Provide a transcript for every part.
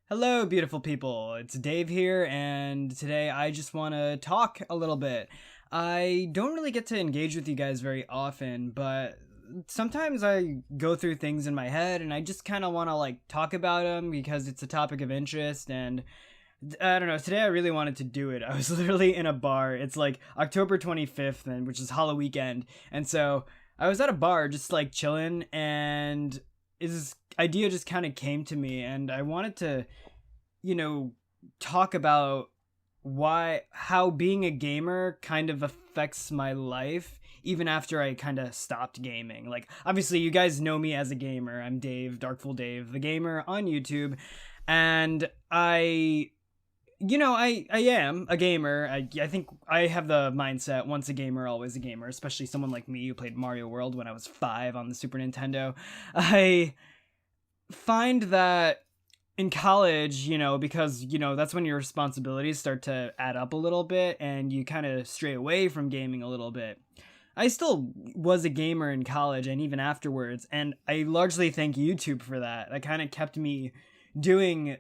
Hello, beautiful people. It's Dave here, and today I just want to talk a little bit. I don't really get to engage with you guys very often, but sometimes I go through things in my head and I just kind of want to talk about them because it's a topic of interest. And I don't know, today I really wanted to do it. I was literally in a bar. It's like October 25th, and which is Halloween weekend. And so I was at a bar just chilling, and this idea just kind of came to me, and I wanted to you know, talk about how being a gamer kind of affects my life even after I kind of stopped gaming. Like, obviously, you guys know me as a gamer. I'm Dave, DarkfoolDave, the gamer on YouTube, and I am a gamer. I think I have the mindset once a gamer, always a gamer, especially someone like me who played Mario World when I was 5 on the Super Nintendo. I find that in college, because, that's when your responsibilities start to add up a little bit and you kind of stray away from gaming a little bit. I still was a gamer in college and even afterwards, and I largely thank YouTube for that. That kind of kept me doing,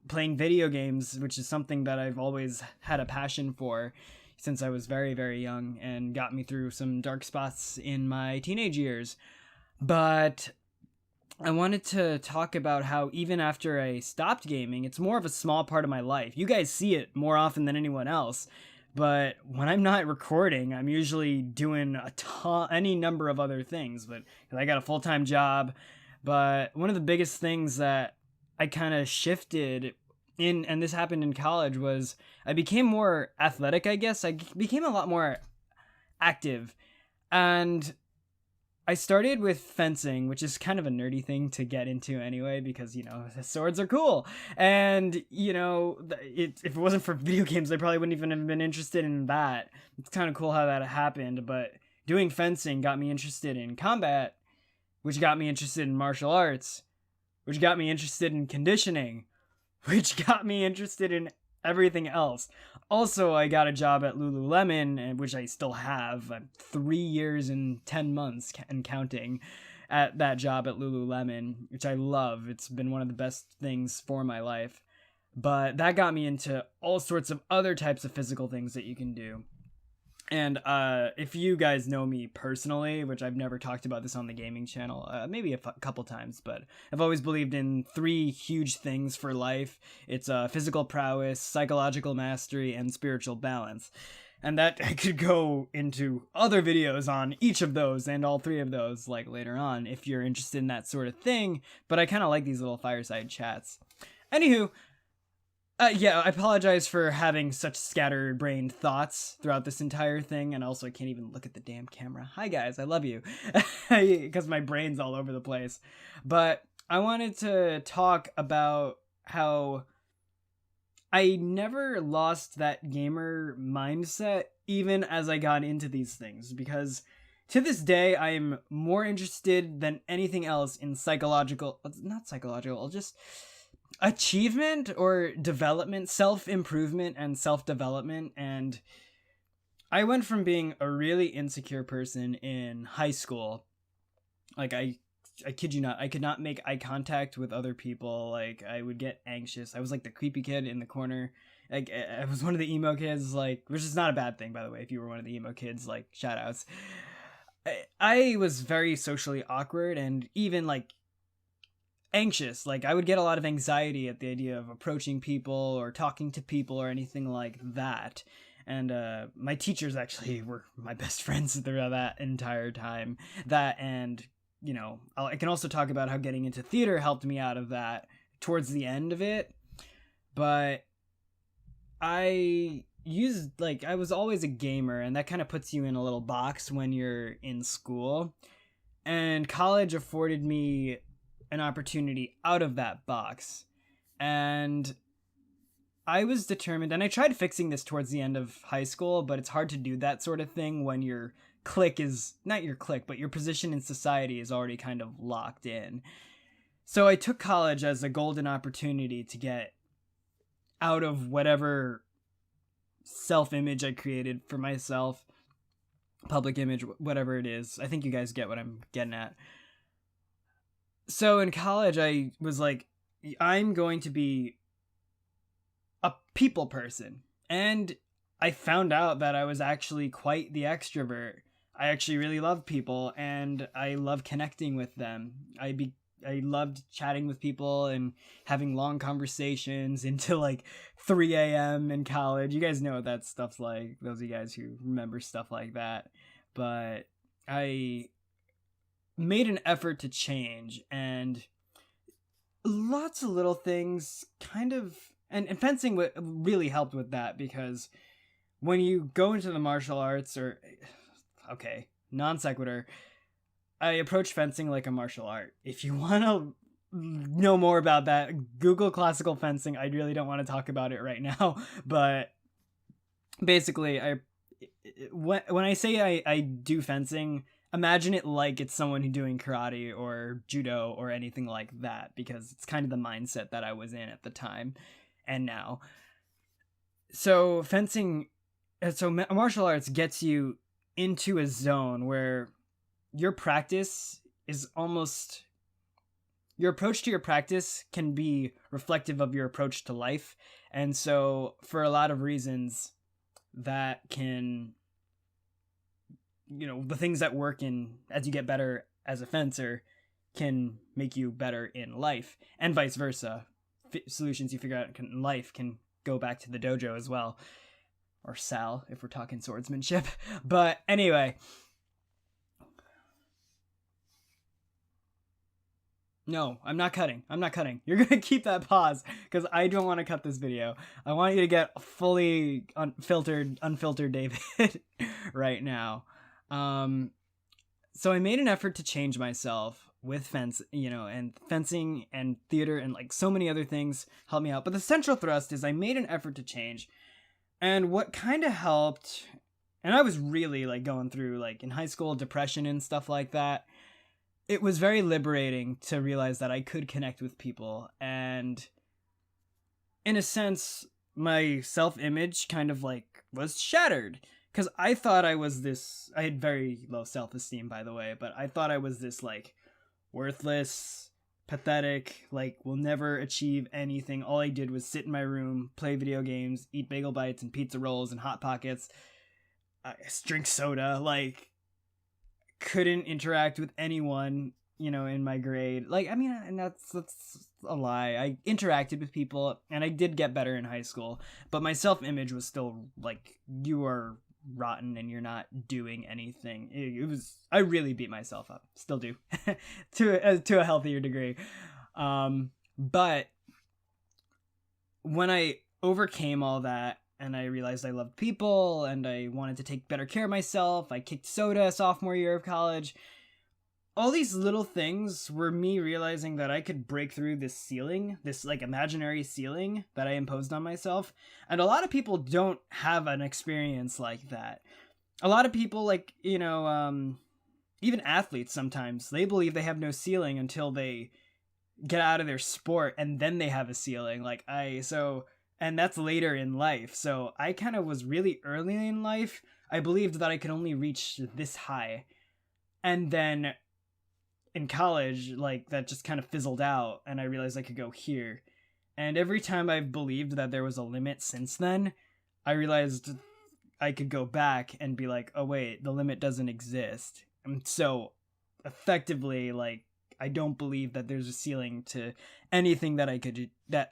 playing video games, which is something that I've always had a passion for since I was very, very young and got me through some dark spots in my teenage years. But I wanted to talk about how even after I stopped gaming, it's more of a small part of my life. You guys see it more often than anyone else. But when I'm not recording, I'm usually doing any number of other things. But I got a full-time job. But one of the biggest things that I kind of shifted in, and this happened in college, was I became more athletic, I guess. I became a lot more active. And I started with fencing, which is kind of a nerdy thing to get into anyway, because, swords are cool. And, if it wasn't for video games, I probably wouldn't even have been interested in that. It's kind of cool how that happened. But doing fencing got me interested in combat, which got me interested in martial arts, which got me interested in conditioning, which got me interested in everything else. Also, I got a job at Lululemon, which I still have. 3 years and 10 months and counting at that job at Lululemon, which I love. It's been one of the best things for my life. But that got me into all sorts of other types of physical things that you can do. And if you guys know me personally, which I've never talked about this on the gaming channel, maybe a couple times, but I've always believed in 3 huge things for life. It's physical prowess, psychological mastery, and spiritual balance. And that I could go into other videos on each of those and all 3 of those later on if you're interested in that sort of thing. But I kind of like these little fireside chats. Anywho, yeah, I apologize for having such scattered-brained thoughts throughout this entire thing, and also I can't even look at the damn camera. Hi, guys, I love you, because my brain's all over the place. But I wanted to talk about how I never lost that gamer mindset, even as I got into these things, because to this day, I am more interested than anything else in not psychological, just achievement or development, self-improvement and self-development. And I went from being a really insecure person in high school. I kid you not, I could not make eye contact with other people. I would get anxious. I was the creepy kid in the corner. I was one of the emo kids, which is not a bad thing, by the way. If you were one of the emo kids, shout outs. I was very socially awkward and even anxious. I would get a lot of anxiety at the idea of approaching people or talking to people or anything like that. And my teachers actually were my best friends throughout that entire time. That, and I can also talk about how getting into theater helped me out of that towards the end of it. But I was always a gamer, and that kind of puts you in a little box when you're in school. And college afforded me an opportunity out of that box. And I was determined, and I tried fixing this towards the end of high school, but it's hard to do that sort of thing when your clique is, not your clique, but your position in society is already kind of locked in. So I took college as a golden opportunity to get out of whatever self-image I created for myself, public image, whatever it is. I think you guys get what I'm getting at. So in college, I was I'm going to be a people person. And I found out that I was actually quite the extrovert. I actually really love people, and I love connecting with them. I loved chatting with people and having long conversations until like 3 a.m. in college. You guys know what that stuff's like, those of you guys who remember stuff like that. But I made an effort to change, and lots of little things kind of, and fencing really helped with that, because when you go into the martial arts, or okay, non sequitur, I approach fencing like a martial art. If you want to know more about that, Google classical fencing. I really don't want to talk about it right now, but basically, when I say I do fencing, imagine it like it's someone who's doing karate or judo or anything like that, because it's kind of the mindset that I was in at the time and now. So martial arts gets you into a zone where your practice is almost, your approach to your practice can be reflective of your approach to life. And so for a lot of reasons, that can, the things that work in as you get better as a fencer can make you better in life, and vice versa. Solutions you figure out in life can go back to the dojo as well, or Sal if we're talking swordsmanship. But anyway, no, I'm not cutting. You're gonna keep that pause, because I don't want to cut this video. I want you to get fully unfiltered David right now. So I made an effort to change myself with and fencing and theater and like so many other things helped me out. But the central thrust is I made an effort to change. And what kind of helped, and I was really like going through like in high school depression and stuff like that. It was very liberating to realize that I could connect with people, and in a sense, my self-image kind of like was shattered, because I thought I had very low self-esteem, by the way, but I thought I was this like worthless, pathetic, like will never achieve anything. All I did was sit in my room, play video games, eat bagel bites and pizza rolls and Hot Pockets, drink soda, like couldn't interact with anyone, in my grade. Like, I mean, and that's a lie. I interacted with people, and I did get better in high school, but my self-image was still like, you are rotten and you're not doing anything. I really beat myself up, still do, to a healthier degree. But when I overcame all that, and I realized I loved people, and I wanted to take better care of myself, I kicked soda sophomore year of college. All these little things were me realizing that I could break through this ceiling, this like imaginary ceiling that I imposed on myself. And a lot of people don't have an experience like that. A lot of people, like, even athletes sometimes, they believe they have no ceiling until they get out of their sport, and then they have a ceiling. And that's later in life. So I kind of was really early in life. I believed that I could only reach this high. And then in college, like, that just kind of fizzled out, and I realized I could go here. And every time I've believed that there was a limit since then, I realized I could go back and be like, oh wait, the limit doesn't exist. And so effectively, like, I don't believe that there's a ceiling to anything that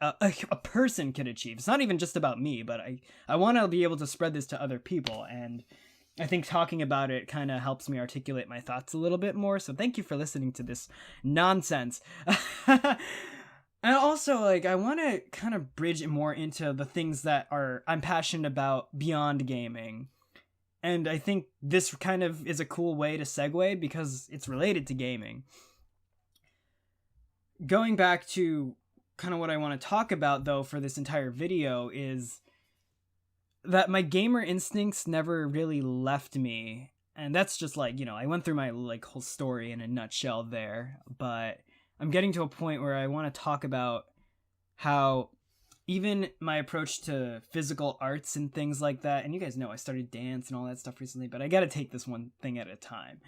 a person could achieve. It's not even just about me, but I want to be able to spread this to other people. And I think talking about it kind of helps me articulate my thoughts a little bit more. So thank you for listening to this nonsense. And also, like, I want to kind of bridge it more into the things that I'm passionate about beyond gaming. And I think this kind of is a cool way to segue, because it's related to gaming. Going back to kind of what I want to talk about, though, for this entire video is that my gamer instincts never really left me. And that's just like, I went through my like whole story in a nutshell there, but I'm getting to a point where I want to talk about how even my approach to physical arts and things like that, and you guys know I started dance and all that stuff recently, but I got to take this one thing at a time.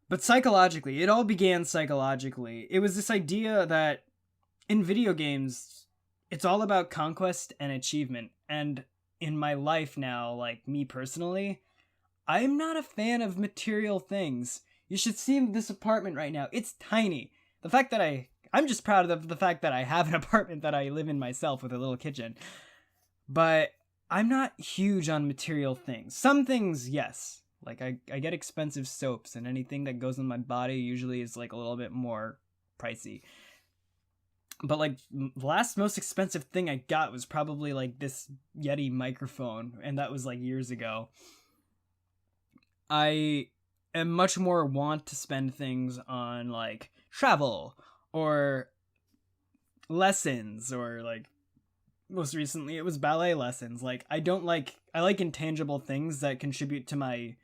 But psychologically, it all began psychologically. It was this idea that in video games, it's all about conquest and achievement. And in my life now, like me personally, I'm not a fan of material things. You should see this apartment right now. It's tiny. The fact that I'm just proud of the fact that I have an apartment that I live in myself with a little kitchen. But I'm not huge on material things. Some things, yes. Like I get expensive soaps, and anything that goes in my body usually is like a little bit more pricey. But like the last most expensive thing I got was probably like this Yeti microphone, and that was like years ago. I am much more want to spend things on like travel or lessons, or like most recently it was ballet lessons. Like I like intangible things that contribute to my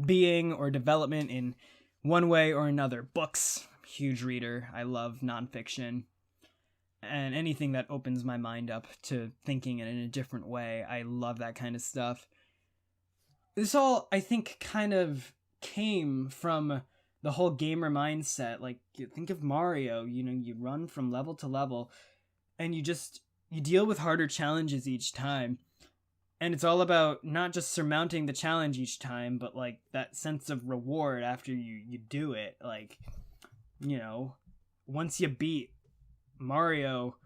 being or development in one way or another. Books, huge reader. I love nonfiction. And anything that opens my mind up to thinking in a different way. I love that kind of stuff. This all, I think, kind of came from the whole gamer mindset. Like, you think of Mario, you run from level to level, and you deal with harder challenges each time. And it's all about not just surmounting the challenge each time, but like that sense of reward after you do it. Like, once you beat Mario,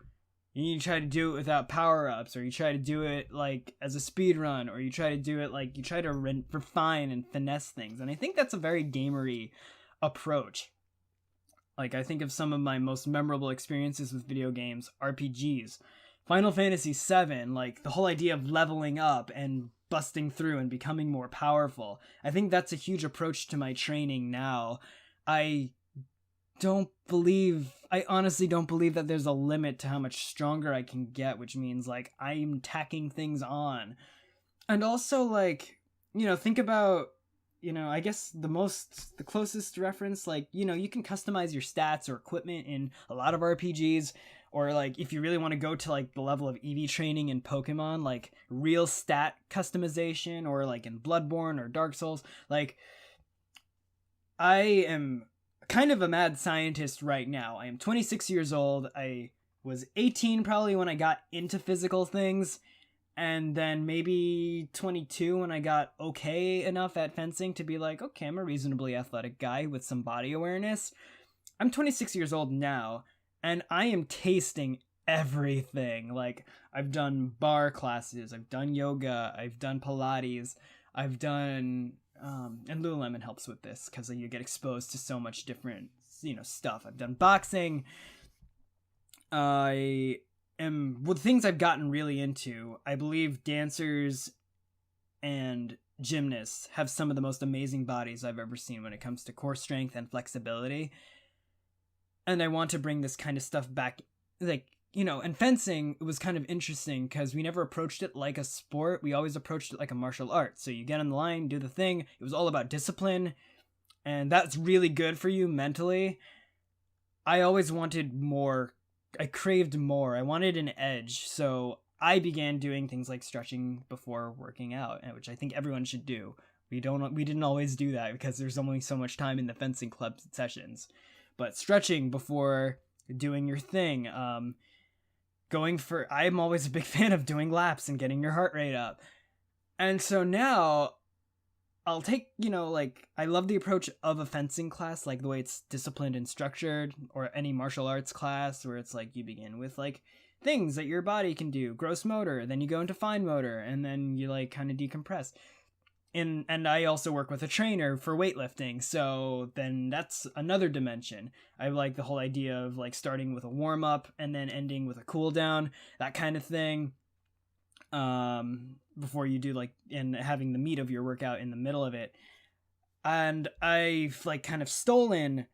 you try to do it without power-ups, or you try to do it like as a speed run, or you try to do it like you try to refine and finesse things. And I think that's a very gamery approach. Like, I think of some of my most memorable experiences with video games, RPGs, Final Fantasy VII, like the whole idea of leveling up and busting through and becoming more powerful. I think that's a huge approach to my training now. I honestly don't believe that there's a limit to how much stronger I can get, which means like I'm tacking things on. And also, like, think about, I guess the closest reference, like, you can customize your stats or equipment in a lot of RPGs, or like if you really want to go to like the level of EV training in Pokemon, like real stat customization, or like in Bloodborne or Dark Souls. Like, I am kind of a mad scientist right now. I am 26 years old. I was 18 probably when I got into physical things, and then maybe 22 when I got okay enough at fencing to be like, okay, I'm a reasonably athletic guy with some body awareness. I'm 26 years old now, and I am tasting everything. Like, I've done bar classes, I've done yoga, I've done Pilates, I've done and Lululemon helps with this because you get exposed to so much different, stuff. I've done boxing. The things I've gotten really into, I believe dancers and gymnasts have some of the most amazing bodies I've ever seen when it comes to core strength and flexibility. And I want to bring this kind of stuff back, like, and fencing was kind of interesting because we never approached it like a sport. We always approached it like a martial art. So you get on the line, do the thing. It was all about discipline, and that's really good for you mentally. I always wanted more. I craved more. I wanted an edge. So I began doing things like stretching before working out, which I think everyone should do. We didn't always do that because there's only so much time in the fencing club sessions. But stretching before doing your thing, I'm always a big fan of doing laps and getting your heart rate up. And so now I'll take, I love the approach of a fencing class, like the way it's disciplined and structured, or any martial arts class where it's like you begin with like things that your body can do, gross motor, then you go into fine motor, and then you like kind of decompress. And I also work with a trainer for weightlifting, so then that's another dimension. I like the whole idea of like starting with a warm-up and then ending with a cool down, that kind of thing, before you do like, and having the meat of your workout in the middle of it. And I've like kind of stolen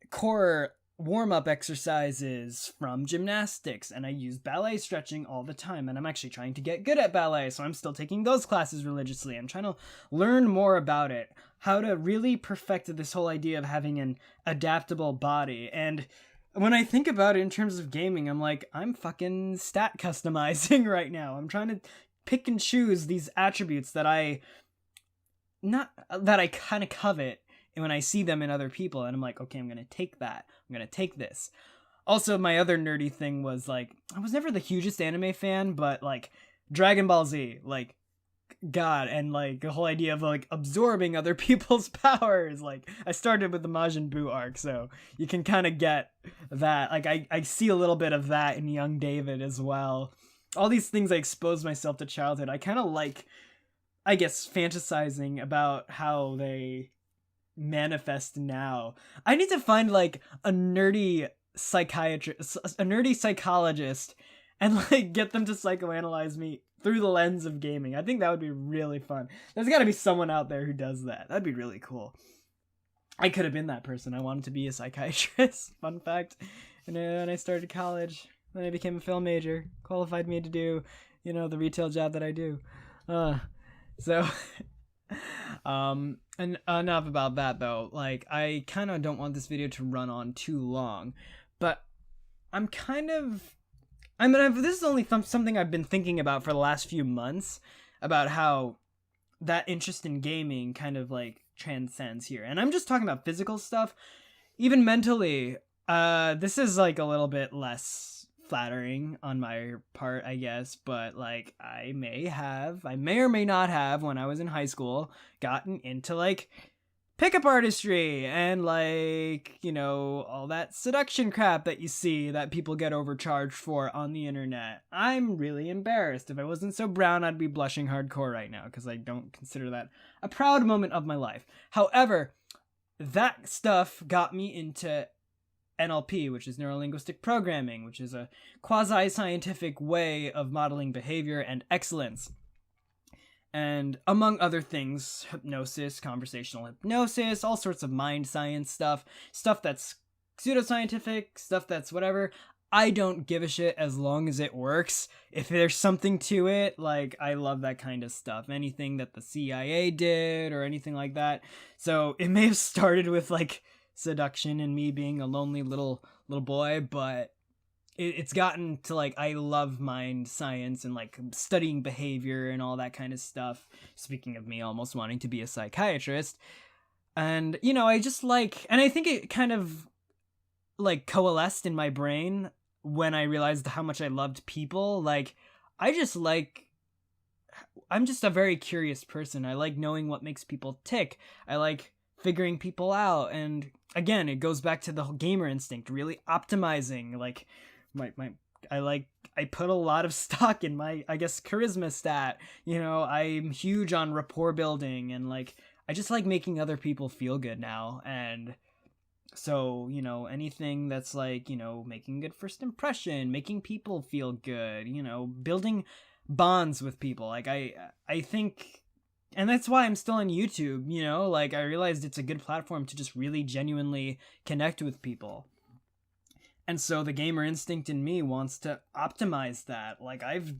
core warm-up exercises from gymnastics, and I use ballet stretching all the time, and I'm actually trying to get good at ballet, so I'm still taking those classes religiously. I'm trying to learn more about it, how to really perfect this whole idea of having an adaptable body. And when I think about it in terms of gaming, I'm like, I'm fucking stat customizing right now. I'm trying to pick and choose these attributes that I kind of covet when I see them in other people, and I'm like, okay, I'm going to take that. I'm going to take this. Also, my other nerdy thing was like, I was never the hugest anime fan, but like Dragon Ball Z, like God, and like the whole idea of like absorbing other people's powers. Like I started with the Majin Buu arc, so you can kind of get that. Like I see a little bit of that in young David as well. All these things I exposed myself to childhood. I kind of like, I guess, fantasizing about how they manifest now. I need to find like a nerdy psychiatrist, a nerdy psychologist, and like get them to psychoanalyze me through the lens of gaming. I think that would be really fun. There's got to be someone out there who does that. That'd be really cool. I could have been that person. I wanted to be a psychiatrist. Fun fact. And when I started college, then I became a film major, qualified me to do, the retail job that I do. So and enough about that though. Like, I kind of don't want this video to run on too long, but this is only something I've been thinking about for the last few months, about how that interest in gaming kind of like transcends here. And I'm just talking about physical stuff, even mentally. This is like a little bit less flattering on my part, I guess, but like I may or may not have, when I was in high school, gotten into like pickup artistry and like, all that seduction crap that you see that people get overcharged for on the internet. I'm really embarrassed. If I wasn't so brown, I'd be blushing hardcore right now, because I don't consider that a proud moment of my life. However, that stuff got me into NLP, which is neuro-linguistic programming, which is a quasi-scientific way of modeling behavior and excellence. And among other things, hypnosis, conversational hypnosis, all sorts of mind science stuff that's pseudoscientific, stuff that's whatever. I don't give a shit as long as it works. If there's something to it, like, I love that kind of stuff. Anything that the CIA did or anything like that. So it may have started with like seduction and me being a lonely little boy, but it's gotten to like, I love mind science and like studying behavior and all that kind of stuff. Speaking of me almost wanting to be a psychiatrist. And, I just like, and I think it kind of like coalesced in my brain when I realized how much I loved people. Like, I'm just a very curious person. I like knowing what makes people tick. I like figuring people out. And again, it goes back to the whole gamer instinct, really optimizing, like, I put a lot of stock in my, I guess, charisma stat. I'm huge on rapport building, and like, I just like making other people feel good now. And so, anything that's like, making a good first impression, making people feel good, building bonds with people. Like, I think, and that's why I'm still on YouTube, like, I realized it's a good platform to just really genuinely connect with people. And so the gamer instinct in me wants to optimize that. Like, I've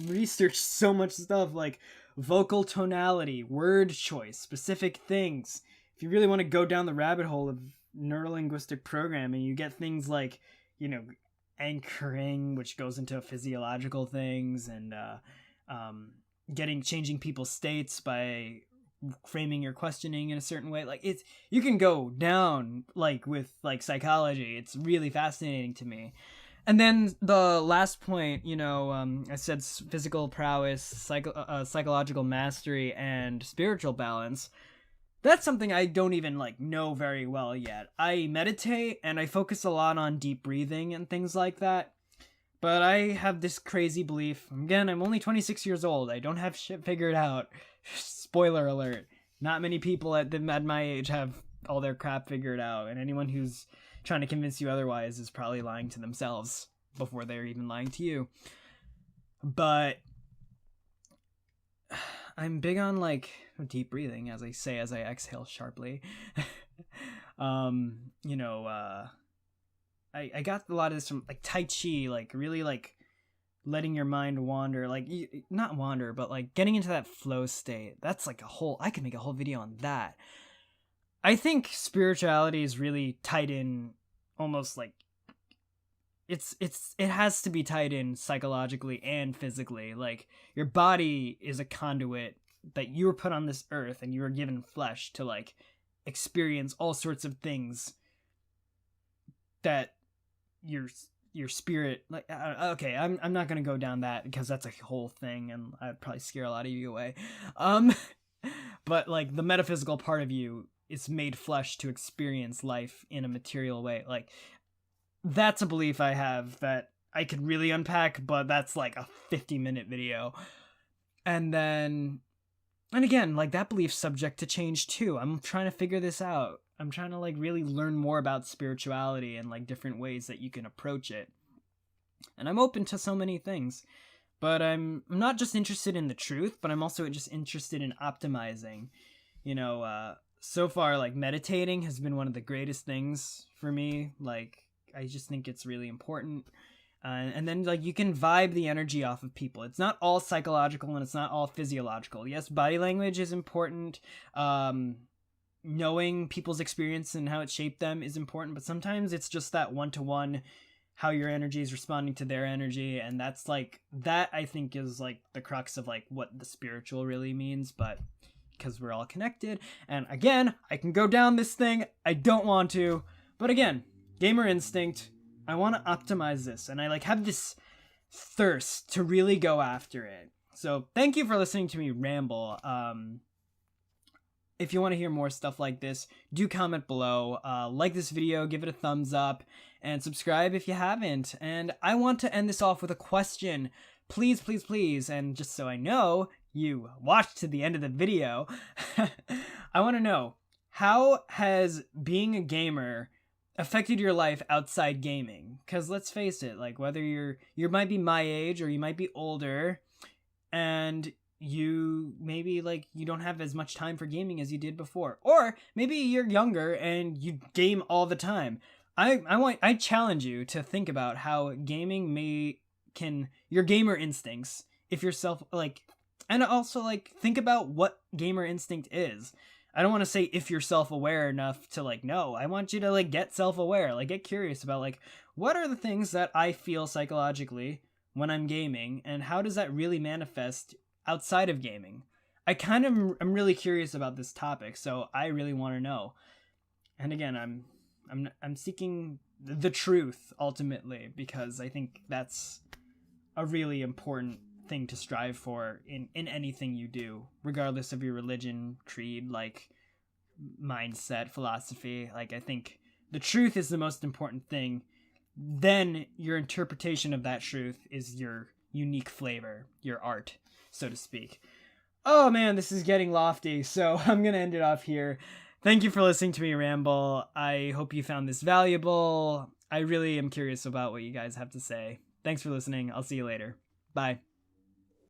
researched so much stuff, like vocal tonality, word choice, specific things. If you really want to go down the rabbit hole of neurolinguistic programming, you get things like, anchoring, which goes into physiological things, and changing people's states by framing your questioning in a certain way. Like, you can go down like with like psychology. It's really fascinating to me. And then the last point, I said physical prowess, psychological mastery, and spiritual balance. That's something I don't even like know very well yet. I meditate and I focus a lot on deep breathing and things like that. But I have this crazy belief. Again, I'm only 26 years old. I don't have shit figured out. Spoiler alert. Not many people at my age have all their crap figured out. And anyone who's trying to convince you otherwise is probably lying to themselves before they're even lying to you. But I'm big on like deep breathing, as I say as I exhale sharply. I got a lot of this from like Tai Chi, like really like letting your mind wander, like not wander, but like getting into that flow state. That's like I could make a whole video on that. I think spirituality is really tied in, almost like it has to be tied in psychologically and physically. Like, your body is a conduit that you were put on this earth and you were given flesh to like experience all sorts of things that your spirit, like, okay, I'm not gonna go down that because that's a whole thing and I'd probably scare a lot of you away. But like the metaphysical part of you is made flesh to experience life in a material way. Like, that's a belief I have that I could really unpack, but that's like a 50-minute video. And again, like, that belief's subject to change too. I'm trying to figure this out. I'm trying to like really learn more about spirituality and like different ways that you can approach it. And I'm open to so many things. But I'm not just interested in the truth, but I'm also just interested in optimizing. So far, like, meditating has been one of the greatest things for me. Like, I just think it's really important. And then, like, you can vibe the energy off of people. It's not all psychological and it's not all physiological. Yes, body language is important. Knowing people's experience and how it shaped them is important. But sometimes it's just that one-to-one, how your energy is responding to their energy. And that's, like, that I think is, like, the crux of, like, what the spiritual really means. But because we're all connected. And, again, I can go down this thing. I don't want to. But, again, gamer instinct. I want to optimize this, and I like have this thirst to really go after it. So thank you for listening to me ramble. If you want to hear more stuff like this, do comment below, like this video, give it a thumbs up, and subscribe if you haven't. And I want to end this off with a question. Please, please, please, and just so I know you watched to the end of the video, I want to know, how has being a gamer affected your life outside gaming? Because let's face it, like, whether you might be my age or you might be older, and you maybe like you don't have as much time for gaming as you did before, or maybe you're younger and you game all the time. I challenge you to think about how gaming can your gamer instincts, if you're and also like think about what gamer instinct is. I don't want to say if you're self-aware enough to like know. I want you to like get self-aware, like get curious about like what are the things that I feel psychologically when I'm gaming, and how does that really manifest outside of gaming? I kind of am really curious about this topic, so I really want to know. And again, I'm seeking the truth ultimately, because I think that's a really important thing to strive for in anything you do, regardless of your religion, creed, like mindset, philosophy. Like, I think the truth is the most important thing. Then your interpretation of that truth is your unique flavor, your art, so to speak. Oh man, this is getting lofty, so I'm gonna end it off here. Thank you for listening to me ramble. I hope you found this valuable. I really am curious about what you guys have to say. Thanks for listening. I'll see you later. Bye.